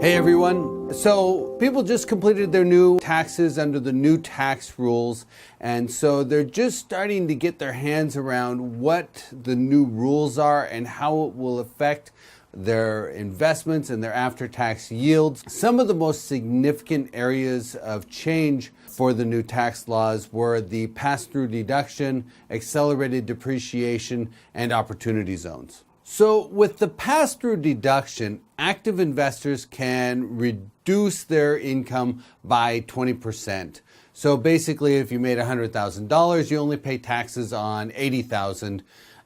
Hey everyone. So people just completed their new taxes under the new tax rules, and so they're just starting to get their hands around what the new rules are and how it will affect their investments and their after-tax yields. Some of the most significant areas of change for the new tax laws were the pass-through deduction, accelerated depreciation, and opportunity zones. So with the pass-through deduction, active investors can reduce their income by 20%. So basically, if you made $100,000, you only pay taxes on $80,000.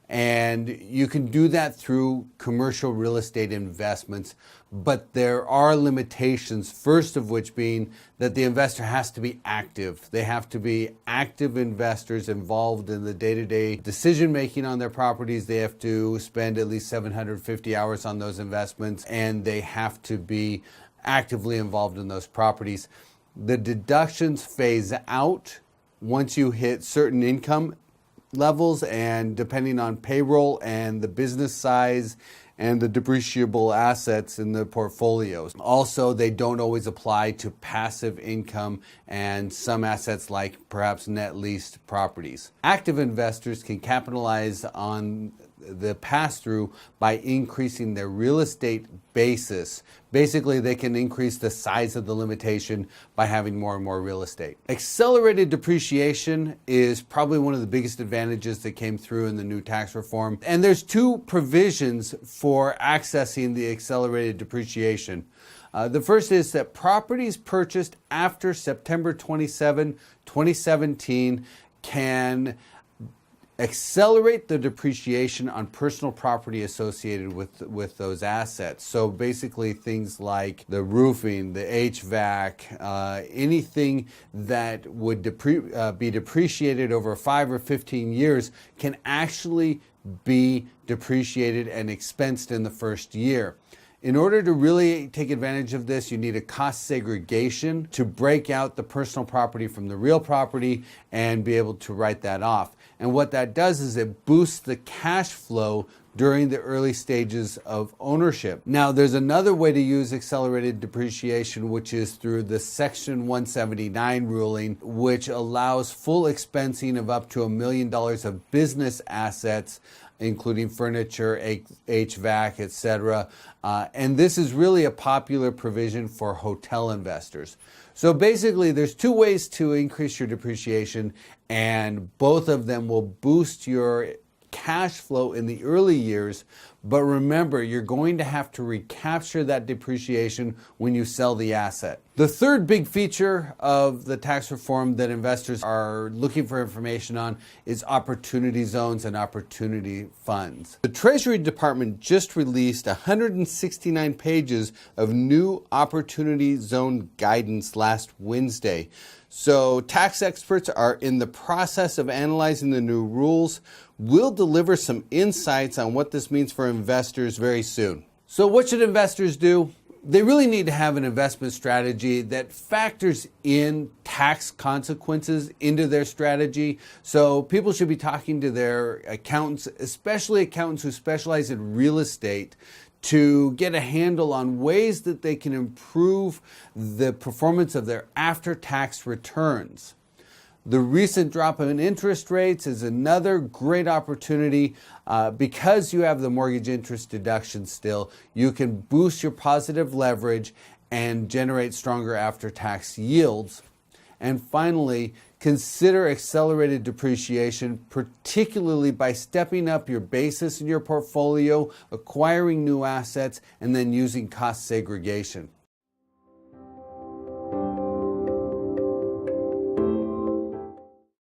And you can do that through commercial real estate investments, but there are limitations, first of which being that the investor has to be active. They have to be active investors involved in the day-to-day decision-making on their properties. They have to spend at least 750 hours on those investments, and they have to be actively involved in those properties. The deductions phase out once you hit certain income levels, and depending on payroll and the business size and the depreciable assets in the portfolios. Also, they don't always apply to passive income and some assets like perhaps net leased properties. Active investors can capitalize on the pass-through by increasing their real estate basis. Basically, they can increase the size of the limitation by having more and more real estate. Accelerated depreciation is probably one of the biggest advantages that came through in the new tax reform. And there's two provisions for accessing the accelerated depreciation. The first is that properties purchased after September 27, 2017 can accelerate the depreciation on personal property associated with those assets. So basically things like the roofing, the HVAC, anything that would be depreciated over 5 or 15 years can actually be depreciated and expensed in the first year. In order to really take advantage of this, you need a cost segregation to break out the personal property from the real property and be able to write that off. And what that does is it boosts the cash flow during the early stages of ownership. Now, there's another way to use accelerated depreciation, which is through the Section 179 ruling, which allows full expensing of up to $1 million of business assets, including furniture, HVAC, etc. And this is really a popular provision for hotel investors. So basically, there's two ways to increase your depreciation, and both of them will boost your cash flow in the early years. But remember, you're going to have to recapture that depreciation when you sell the asset. The third big feature of the tax reform that investors are looking for information on is opportunity zones and opportunity funds. The Treasury Department just released 169 pages of new opportunity zone guidance last Wednesday. So tax experts are in the process of analyzing the new rules. We'll deliver some insights on what this means for investors very soon. So what should investors do? They really need to have an investment strategy that factors in tax consequences into their strategy. So people should be talking to their accountants, especially accountants who specialize in real estate, to get a handle on ways that they can improve the performance of their after-tax returns. The recent drop in interest rates is another great opportunity. Because you have the mortgage interest deduction still, you can boost your positive leverage and generate stronger after-tax yields. And finally, consider accelerated depreciation, particularly by stepping up your basis in your portfolio, acquiring new assets, and then using cost segregation.